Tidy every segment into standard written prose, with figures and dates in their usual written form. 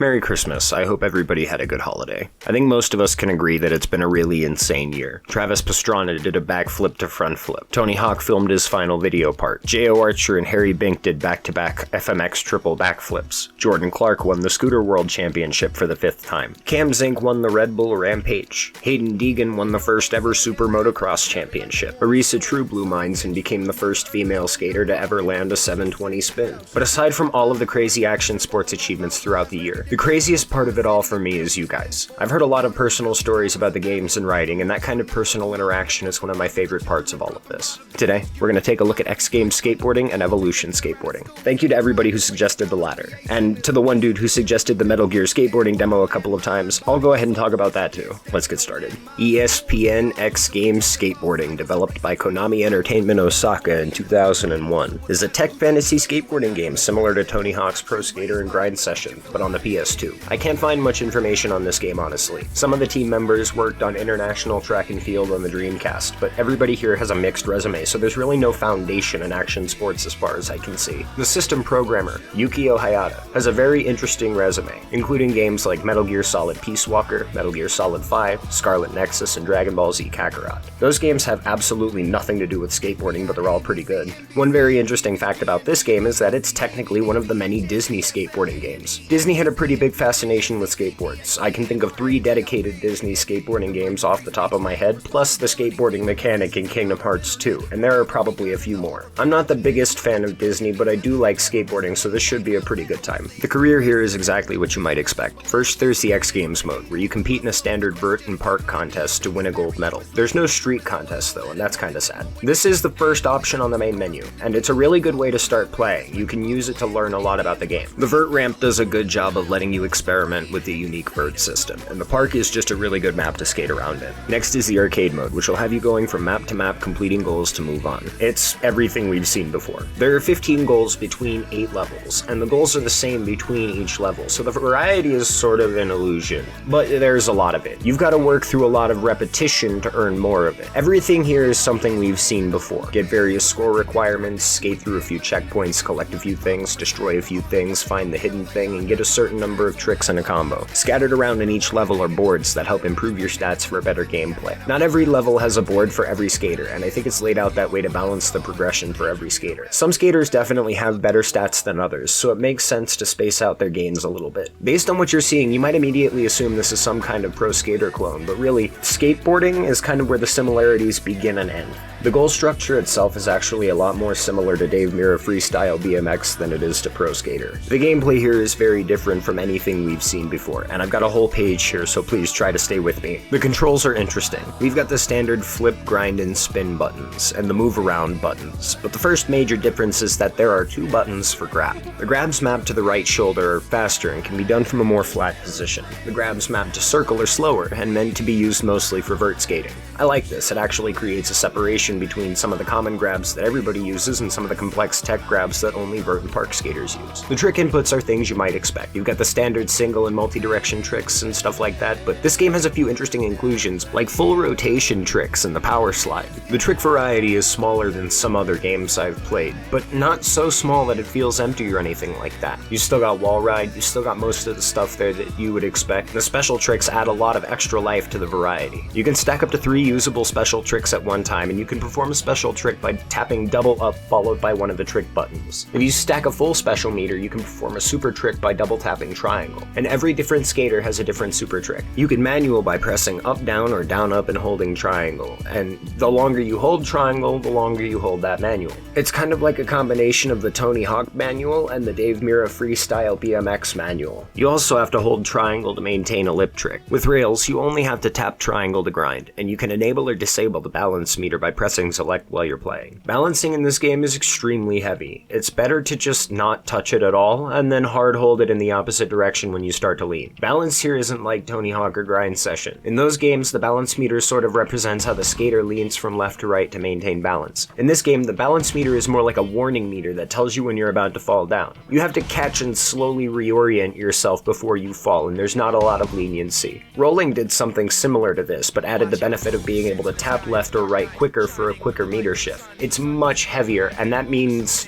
Merry Christmas. I hope everybody had a good holiday. I think most of us can agree that it's been a really insane year. Travis Pastrana did a backflip to front flip. Tony Hawk filmed his final video part. J.O. Archer and Harry Bink did back-to-back FMX triple backflips. Jordan Clark won the Scooter World Championship for the 5th time. Cam Zink won the Red Bull Rampage. Hayden Deegan won the first ever Super Motocross Championship. Arisa True blew minds and became the first female skater to ever land a 720 spin. But aside from all of the crazy action sports achievements throughout the year, the craziest part of it all for me is you guys. I've heard a lot of personal stories about the games and writing, and that kind of personal interaction is one of my favorite parts of all of this. Today, we're going to take a look at Games Skateboarding and Evolution Skateboarding. Thank you to everybody who suggested the latter. And to the one dude who suggested the Metal Gear Skateboarding demo a couple of times, I'll go ahead and talk about that too. Let's get started. ESPN X Games Skateboarding, developed by Konami Entertainment Osaka in 2001, is a tech fantasy skateboarding game similar to Tony Hawk's Pro Skater and Grind Session, but on the PS2. I can't find much information on this game, honestly. Some of the team members worked on international track and field on the Dreamcast, but everybody here has a mixed resume, so there's really no foundation in action sports as far as I can see. The system programmer, Yukio Hayata, has a very interesting resume, including games like Metal Gear Solid Peace Walker, Metal Gear Solid 5, Scarlet Nexus, and Dragon Ball Z Kakarot. Those games have absolutely nothing to do with skateboarding, but they're all pretty good. One very interesting fact about this game is that it's technically one of the many Disney skateboarding games. Disney had a pretty big fascination with skateboards. I can think of 3 dedicated Disney skateboarding games off the top of my head, plus the skateboarding mechanic in Kingdom Hearts 2, and there are probably a few more. I'm not the biggest fan of Disney, but I do like skateboarding, so this should be a pretty good time. The career here is exactly what you might expect. First, there's the X Games mode, where you compete in a standard vert and park contest to win a gold medal. There's no street contest though, and that's kinda sad. This is the first option on the main menu, and it's a really good way to start playing. You can use it to learn a lot about the game. The vert ramp does a good job of letting you experiment with the unique vert system, and the park is just a really good map to skate around in. Next is the arcade mode, which will have you going from map to map, completing goals to move on. It's everything we've seen before. There are 15 goals between 8 levels, and the goals are the same between each level, so the variety is sort of an illusion, but there's a lot of it. You've got to work through a lot of repetition to earn more of it. Everything here is something we've seen before. Get various score requirements, skate through a few checkpoints, collect a few things, destroy a few things, find the hidden thing, and get a certain number of tricks in a combo. Scattered around in each level are boards that help improve your stats for better gameplay. Not every level has a board for every skater, and I think it's laid out that way to balance the progression for every skater. Some skaters definitely have better stats than others, so it makes sense to space out their gains a little bit. Based on what you're seeing, you might immediately assume this is some kind of pro skater clone, but really, skateboarding is kind of where the similarities begin and end. The goal structure itself is actually a lot more similar to Dave Mirra Freestyle BMX than it is to Pro Skater. The gameplay here is very different from anything we've seen before, and I've got a whole page here, so please try to stay with me. The controls are interesting. We've got the standard flip, grind, and spin buttons, and the move around buttons, but the first major difference is that there are 2 buttons for grab. The grabs mapped to the right shoulder are faster and can be done from a more flat position. The grabs mapped to circle are slower and meant to be used mostly for vert skating. I like this, it actually creates a separation between some of the common grabs that everybody uses and some of the complex tech grabs that only vert and park skaters use. The trick inputs are things you might expect. You've got the standard single and multi-direction tricks and stuff like that, but this game has a few interesting inclusions, like full rotation tricks and the power slide. The trick variety is smaller than some other games I've played, but not so small that it feels empty or anything like that. You still got wall ride, you still got most of the stuff there that you would expect. The special tricks add a lot of extra life to the variety. You can stack up to 3 usable special tricks at one time, and you can perform a special trick by tapping double up followed by one of the trick buttons. If you stack a full special meter, you can perform a super trick by double tapping triangle, and every different skater has a different super trick. You can manual by pressing up down or down up and holding triangle, and the longer you hold triangle, the longer you hold that manual. It's kind of like a combination of the Tony Hawk manual and the Dave Mirra Freestyle BMX manual. You also have to hold triangle to maintain a lip trick. With rails, you only have to tap triangle to grind, and you can enable or disable the balance meter by pressing select while you're playing. Balancing in this game is extremely heavy. It's better to just not touch it at all, and then hard hold it in the opposite direction when you start to lean. Balance here isn't like Tony Hawk or Grind Session. In those games, the balance meter sort of represents how the skater leans from left to right to maintain balance. In this game, the balance meter is more like a warning meter that tells you when you're about to fall down. You have to catch and slowly reorient yourself before you fall, and there's not a lot of leniency. Rolling did something similar to this, but added the benefit of being able to tap left or right quicker for a quicker meter shift. It's much heavier, and that means,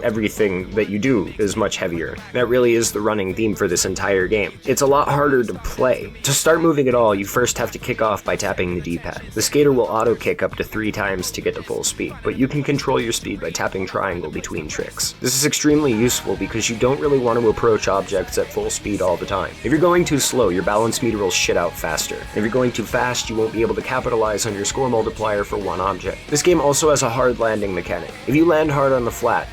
everything that you do is much heavier. That really is the running theme for this entire game. It's a lot harder to play. To start moving at all, you first have to kick off by tapping the D-pad. The skater will auto-kick up to 3 times to get to full speed, but you can control your speed by tapping triangle between tricks. This is extremely useful because you don't really want to approach objects at full speed all the time. If you're going too slow, your balance meter will shit out faster. If you're going too fast, you won't be able to capitalize on your score multiplier for one object. This game also has a hard landing mechanic. If you land hard on the flat,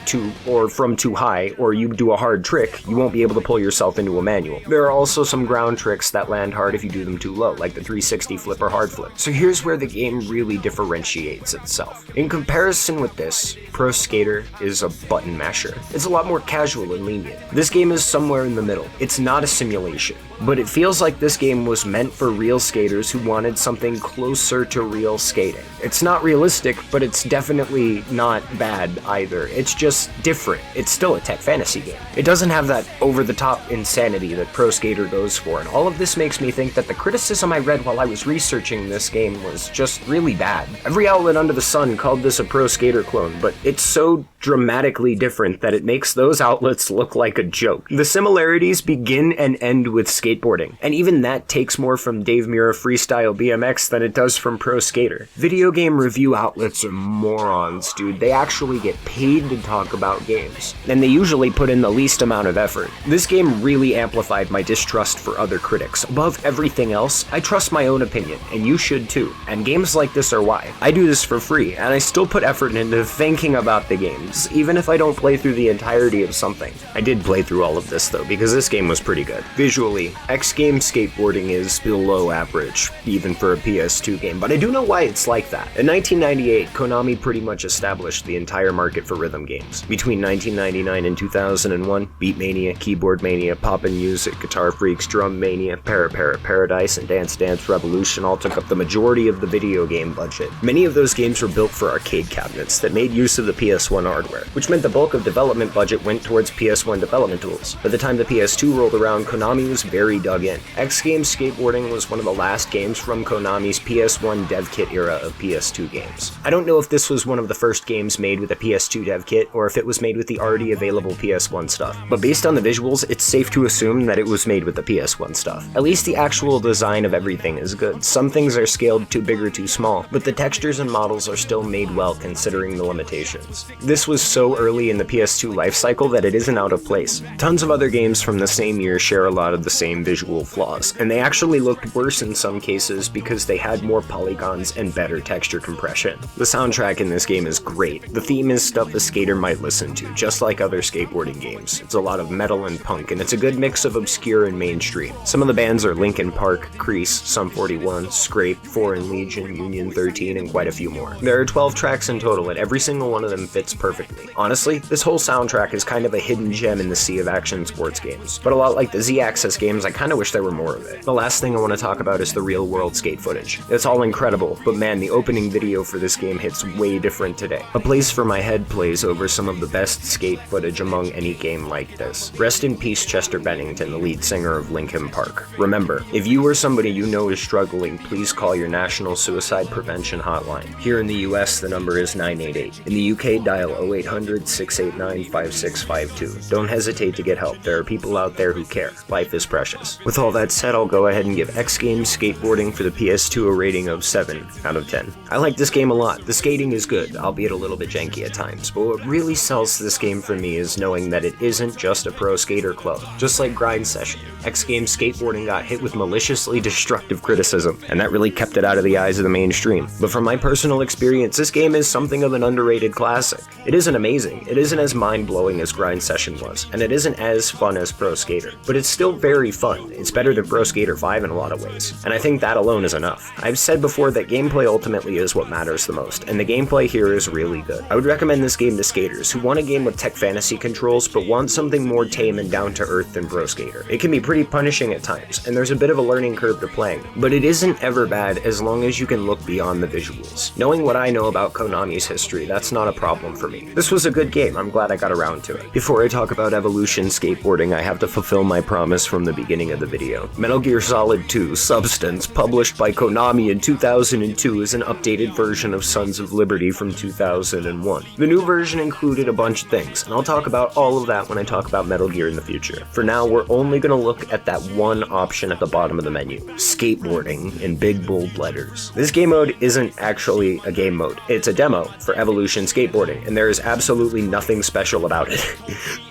or from too high, or you do a hard trick, you won't be able to pull yourself into a manual. There are also some ground tricks that land hard if you do them too low, like the 360 flip or hard flip. So here's where the game really differentiates itself. In comparison with this, Pro Skater is a button masher. It's a lot more casual and lenient. This game is somewhere in the middle. It's not a simulation, but it feels like this game was meant for real skaters who wanted something closer to real skating. It's not realistic, but it's definitely not bad either. It's just different. It's still a tech fantasy game. It doesn't have that over-the-top insanity that Pro Skater goes for, and all of this makes me think that the criticism I read while I was researching this game was just really bad. Every outlet under the sun called this a Pro Skater clone, but it's so dramatically different that it makes those outlets look like a joke. The similarities begin and end with skateboarding, and even that takes more from Dave Mirra Freestyle BMX than it does from Pro Skater. Video game review outlets are morons, dude. They actually get paid to talk about games, and they usually put in the least amount of effort. This game really amplified my distrust for other critics. Above everything else, I trust my own opinion, and you should too. And games like this are why. I do this for free, and I still put effort into thinking about the games, even if I don't play through the entirety of something. I did play through all of this though, because this game was pretty good. Visually, Games Skateboarding is below average, even for a PS2 game, but I do know why it's like that. In 1998, Konami pretty much established the entire market for rhythm games. Between 1999 and 2001, Beat Mania, Keyboard Mania, Poppin' Music, Guitar Freaks, Drum Mania, Paradise, and Dance Dance Revolution all took up the majority of the video game budget. Many of those games were built for arcade cabinets that made use of the PS1 hardware, which meant the bulk of development budget went towards PS1 development tools. By the time the PS2 rolled around, Konami was very dug in. Games Skateboarding was one of the last games from Konami's PS1 dev kit era of PS2 games. I don't know if this was one of the first games made with a PS2 dev kit, or if it was made with the already available PS1 stuff, but based on the visuals, it's safe to assume that it was made with the PS1 stuff. At least the actual design of everything is good. Some things are scaled too big or too small, but the textures and models are still made well considering the limitations. This was so early in the PS2 lifecycle that it isn't out of place. Tons of other games from the same year share a lot of the same visual flaws, and they actually looked worse in some cases because they had more polygons and better texture compression. The soundtrack in this game is great. The theme is stuff a skater might listen to, just like other skateboarding games. It's a lot of metal and punk, and it's a good mix of obscure and mainstream. Some of the bands are Linkin Park, Crease, Sum 41, Scrape, Foreign Legion, Union 13, and quite a few more. There are 12 tracks in total, and every single one of them fits perfectly. Honestly, this whole soundtrack is kind of a hidden gem in the sea of action sports games, but a lot like the Z-Axis games, I kinda wish there were more of it. The last thing I want to talk about is the real-world skate footage. It's all incredible, but man, the opening video for this game hits way different today. A Place for My Head plays over some of the best skate footage among any game like this. Rest in peace, Chester Bennington, the lead singer of Linkin Park. Remember, if you or somebody you know is struggling, please call your National Suicide Prevention Hotline. Here in the US, the number is 988. In the UK, dial 0800-689-5652. Don't hesitate to get help. There are people out there who care. Life is precious. With all that said, I'll go ahead and give Games Skateboarding for the PS2 a rating of 7 out of 10. I like this game a lot. The skating is good, albeit a little bit janky at times, but what really sells this game for me is knowing that it isn't just a Pro Skater club. Just like Grind Session, Games Skateboarding got hit with maliciously destructive criticism, and that really kept it out of the eyes of the mainstream. But from my personal experience, this game is something of an underrated classic. It isn't amazing, it isn't as mind-blowing as Grind Session was, and it isn't as fun as Pro Skater, but it's still very fun. It's better than Pro Skater 5 in a lot of ways, and I think that alone is enough. I've said before that gameplay ultimately is what matters the most, and the gameplay here is really good. I would recommend this game to skaters who want a game with tech fantasy controls but want something more tame and down to earth than Pro Skater. It can be pretty punishing at times, and there's a bit of a learning curve to playing, but it isn't ever bad as long as you can look beyond the visuals. Knowing what I know about Konami's history, that's not a problem for me. This was a good game, I'm glad I got around to it. Before I talk about Evolution Skateboarding, I have to fulfill my promise from the beginning of the video. Metal Gear Solid 2 Substance, published by Konami in 2002, is an updated version of Sons of Liberty from 2001. The new version included a bunch of things, and I'll talk about all of that when I talk about Metal Gear in the future. For now, we're only going to look at that one option at the bottom of the menu, skateboarding in big bold letters. This game mode isn't actually a game mode. It's a demo for Evolution Skateboarding, and there is absolutely nothing special about it.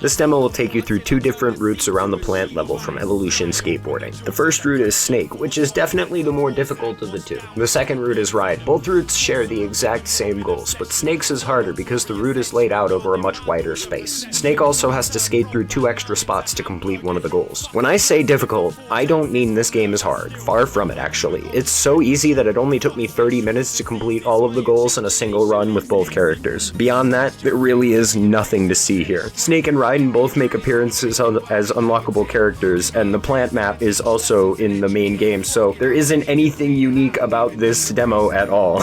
This demo will take you through 2 different routes around the plant level from Evolution Skateboarding. The first route is Snake, which is definitely the more difficult of the 2. The second route is Ride. Both routes share the exact same goals, but Snake's is harder because the route is laid out over a much wider space. Snake also has to skate through 2 extra spots to complete one of the goals. When I say difficult, I don't mean this game is hard. Far from it, actually. It's so easy that it only took me 30 minutes to complete all of the goals in a single run with both characters. Beyond that, there really is nothing to see here. Snake and Raiden both make appearances as unlockable characters, and the plant map is also in the main game, so there isn't anything unique about this demo at all.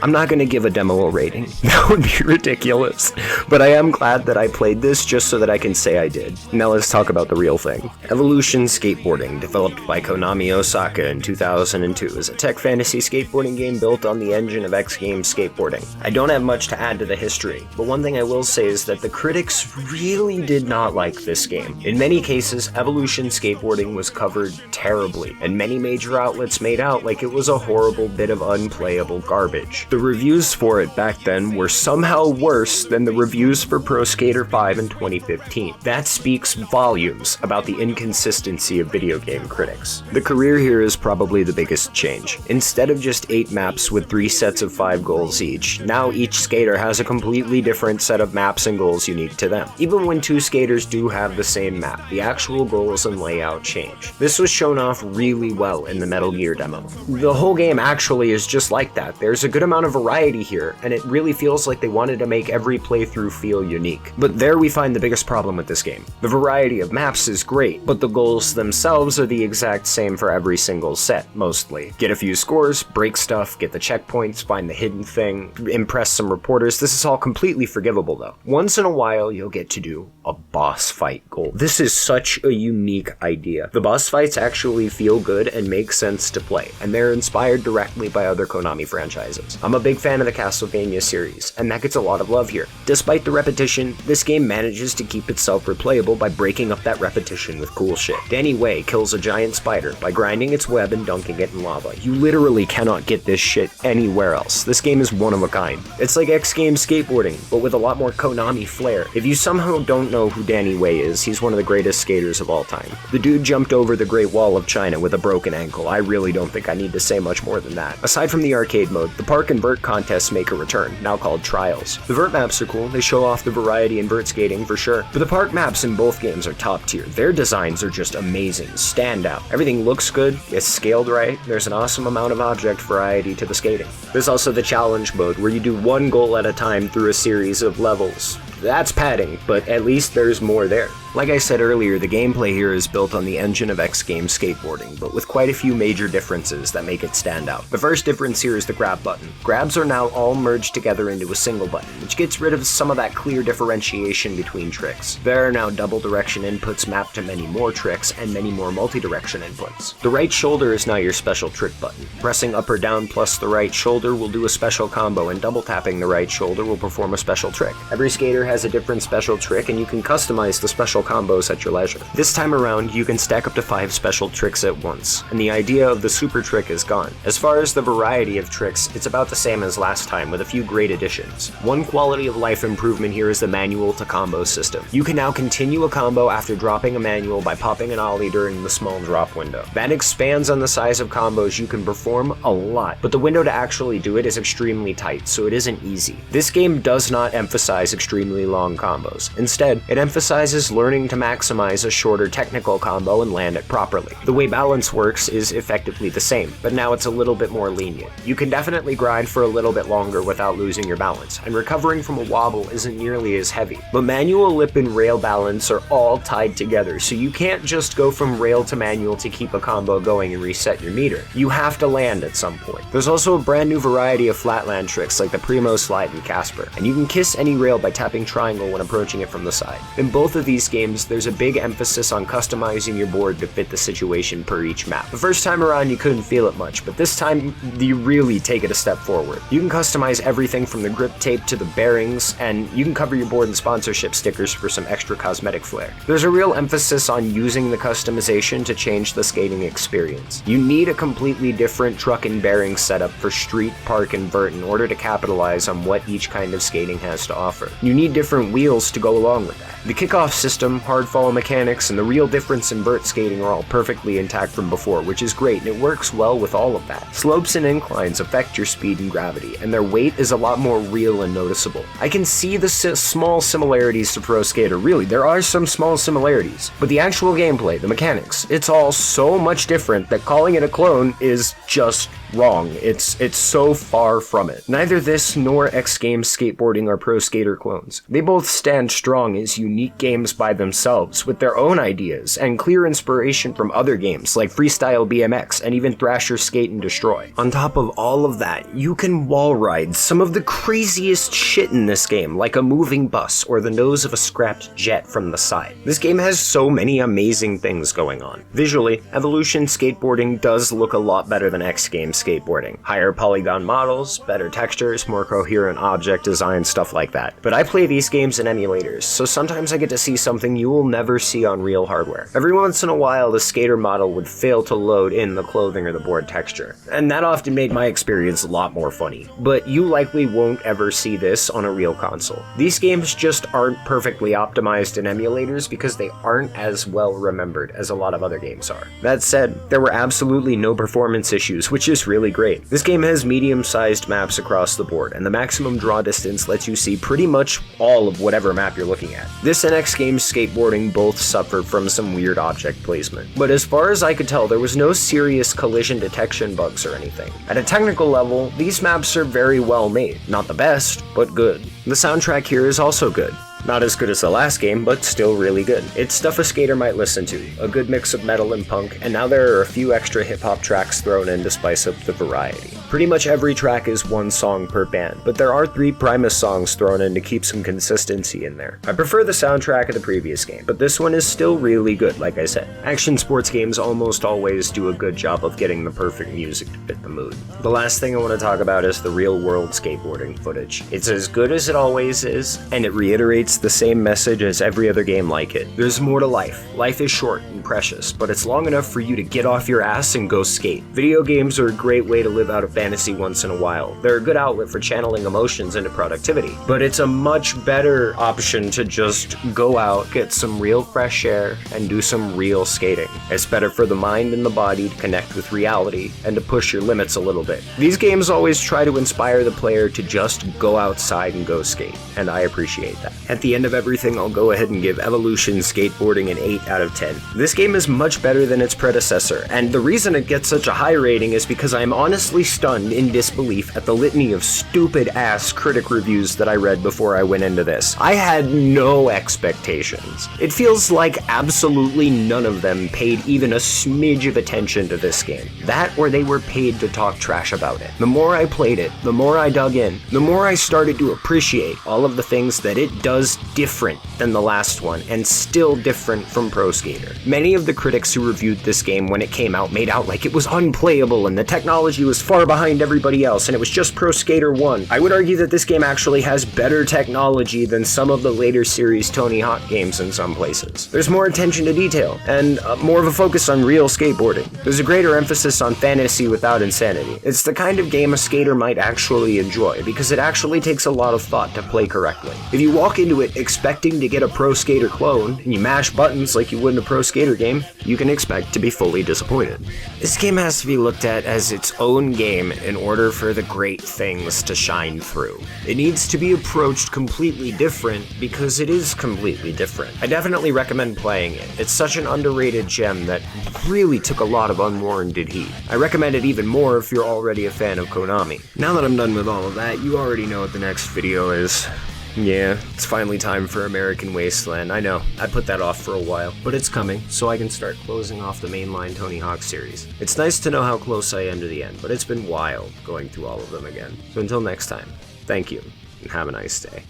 I'm not gonna give a demo a rating. That would be ridiculous. But I am glad that I played this just so that I can say I did. Now let's talk about the real thing. Evolution Skateboarding, developed by Konami Osaka in 2002, is a tech fantasy skateboarding game built on the engine of Games Skateboarding. I don't have much to add to the history, but one thing I will say is that the critics really did not like this game. In many cases, Evolution Skateboarding was covered terribly, and many major outlets made out like it was a horrible bit of unplayable garbage. The reviews for it back then were somehow worse than the reviews for Pro Skater 5 in 2015. That speaks volumes about the inconsistency of video game critics. The career here is probably the biggest change. Instead of just 8 maps with 3 sets of 5 goals each, now each skater has a completely different set of maps and goals unique to them. Even when 2 skaters do have the same map, the actual goals and layout change. This was shown off really well in the Metal Gear demo. The whole game actually is just like that. There's a good amount of variety here, and it really feels like they wanted to make every playthrough feel unique. But there we find the biggest problem with this game. The variety of maps is great, but the goals themselves are the exact same for every single set, mostly. Get a few scores, break stuff, get the checkpoints, find the hidden thing, impress some reporters. This is all completely forgivable though. Once in a while, you'll get to do a boss fight goal. This is such a unique idea. The boss fights actually feel good and make sense to play, and they're inspired directly by other Konami franchises. I'm a big fan of the Castlevania series, and that gets a lot of love here. Despite the repetition, this game manages to keep itself replayable by breaking up that repetition with cool shit. Danny Way kills a giant spider by grinding its web and dunking it in lava. You literally cannot get this shit anywhere else. This game is one of a kind. It's like Games Skateboarding, but with a lot more Konami flair. If you somehow don't know who Danny Way is, he's one of the greatest skaters of all time. The dude jumped over the Great Wall of China with a broken ankle. I really don't think I need to say much more than that. Aside from the arcade mode, the park and vert contests make a return, now called Trials. The vert maps are cool, they show off the variety in vert skating for sure, but the park maps in both games are top tier. Their designs are just amazing, stand out. Everything looks good, it's scaled right, there's an awesome amount of object variety to the skating. There's also the challenge mode, where you do one goal at a time through a series of levels. That's padding, but at least there's more there. Like I said earlier, the gameplay here is built on the engine of Games Skateboarding, but with quite a few major differences that make it stand out. The first difference here is the grab button. Grabs are now all merged together into a single button, which gets rid of some of that clear differentiation between tricks. There are now double direction inputs mapped to many more tricks and many more multi-direction inputs. The right shoulder is now your special trick button. Pressing up or down plus the right shoulder will do a special combo, and double tapping the right shoulder will perform a special trick. Every skater has a different special trick, and you can customize the special combos at your leisure. This time around, you can stack up to 5 special tricks at once, and the idea of the super trick is gone. As far as the variety of tricks, it's about the same as last time, with a few great additions. One quality of life improvement here is the manual to combo system. You can now continue a combo after dropping a manual by popping an ollie during the small drop window. That expands on the size of combos you can perform a lot, but the window to actually do it is extremely tight, so it isn't easy. This game does not emphasize extremely long combos. Instead, it emphasizes learning to maximize a shorter technical combo and land it properly. The way balance works is effectively the same, but now it's a little bit more lenient. You can definitely grind for a little bit longer without losing your balance, and recovering from a wobble isn't nearly as heavy. But manual, lip, and rail balance are all tied together, so you can't just go from rail to manual to keep a combo going and reset your meter. You have to land at some point. There's also a brand new variety of flatland tricks like the Primo Slide and Casper, and you can kiss any rail by tapping triangle when approaching it from the side. In both of these games, there's a big emphasis on customizing your board to fit the situation per each map. The first time around you couldn't feel it much, but this time you really take it a step forward. You can customize everything from the grip tape to the bearings, and you can cover your board in sponsorship stickers for some extra cosmetic flair. There's a real emphasis on using the customization to change the skating experience. You need a completely different truck and bearing setup for street, park, and vert in order to capitalize on what each kind of skating has to offer. You need different wheels to go along with that. The kickoff system, hard fall mechanics, and the real difference in vert skating are all perfectly intact from before, which is great, and it works well with all of that. Slopes and inclines affect your speed and gravity, and their weight is a lot more real and noticeable. I can see the small similarities to Pro Skater, really, there are some small similarities, but the actual gameplay, the mechanics, it's all so much different that calling it a clone is just wrong. It's so far from it. Neither this nor X Games Skateboarding are Pro Skater clones. They both stand strong as unique games by themselves, with their own ideas and clear inspiration from other games like Freestyle BMX and even Thrasher Skate and Destroy. On top of all of that, you can wall ride some of the craziest shit in this game, like a moving bus or the nose of a scrapped jet from the side. This game has so many amazing things going on. Visually, Evolution Skateboarding does look a lot better than X Games Skateboarding. Higher polygon models, better textures, more coherent object design, stuff like that. But I play these games in emulators, so sometimes I get to see something you will never see on real hardware. Every once in a while, the skater model would fail to load in the clothing or the board texture, and that often made my experience a lot more funny. But you likely won't ever see this on a real console. These games just aren't perfectly optimized in emulators because they aren't as well remembered as a lot of other games are. That said, there were absolutely no performance issues, which is really great. This game has medium-sized maps across the board, and the maximum draw distance lets you see pretty much all of whatever map you're looking at. This and X Games Skateboarding both suffered from some weird object placement, but as far as I could tell, there was no serious collision detection bugs or anything. At a technical level, these maps are very well made. Not the best, but good. The soundtrack here is also good. Not as good as the last game, but still really good. It's stuff a skater might listen to, a good mix of metal and punk, and now there are a few extra hip-hop tracks thrown in to spice up the variety. Pretty much every track is one song per band, but there are 3 Primus songs thrown in to keep some consistency in there. I prefer the soundtrack of the previous game, but this one is still really good, like I said. Action sports games almost always do a good job of getting the perfect music to fit the mood. The last thing I want to talk about is the real-world skateboarding footage. It's as good as it always is, and it reiterates the same message as every other game like it. There's more to life. Life is short and precious, but it's long enough for you to get off your ass and go skate. Video games are a great way to live out a fantasy once in a while. They're a good outlet for channeling emotions into productivity, but it's a much better option to just go out, get some real fresh air, and do some real skating. It's better for the mind and the body to connect with reality and to push your limits a little bit. These games always try to inspire the player to just go outside and go skate, and I appreciate that. At the end of everything, I'll go ahead and give Evolution Skateboarding an 8 out of 10. This game is much better than its predecessor, and the reason it gets such a high rating is because I am honestly stunned in disbelief at the litany of stupid-ass critic reviews that I read before I went into this. I had no expectations. It feels like absolutely none of them paid even a smidge of attention to this game. That or they were paid to talk trash about it. The more I played it, the more I dug in, the more I started to appreciate all of the things that it does different than the last one, and still different from Pro Skater. Many of the critics who reviewed this game when it came out made out like it was unplayable and the technology was far behind everybody else and it was just Pro Skater 1. I would argue that this game actually has better technology than some of the later series Tony Hawk games in some places. There's more attention to detail, and more of a focus on real skateboarding. There's a greater emphasis on fantasy without insanity. It's the kind of game a skater might actually enjoy, because it actually takes a lot of thought to play correctly. If you walk into it expecting to get a Pro Skater clone, and you mash buttons like you would in a Pro Skater game, you can expect to be fully disappointed. This game has to be looked at as its own game in order for the great things to shine through. It needs to be approached completely different because it is completely different. I definitely recommend playing it. It's such an underrated gem that really took a lot of unwarranted heat. I recommend it even more if you're already a fan of Konami. Now that I'm done with all of that, you already know what the next video is. Yeah, it's finally time for American Wasteland. I know, I put that off for a while, but it's coming, so I can start closing off the mainline Tony Hawk series. It's nice to know how close I am to the end, but it's been wild going through all of them again. So until next time, thank you, and have a nice day.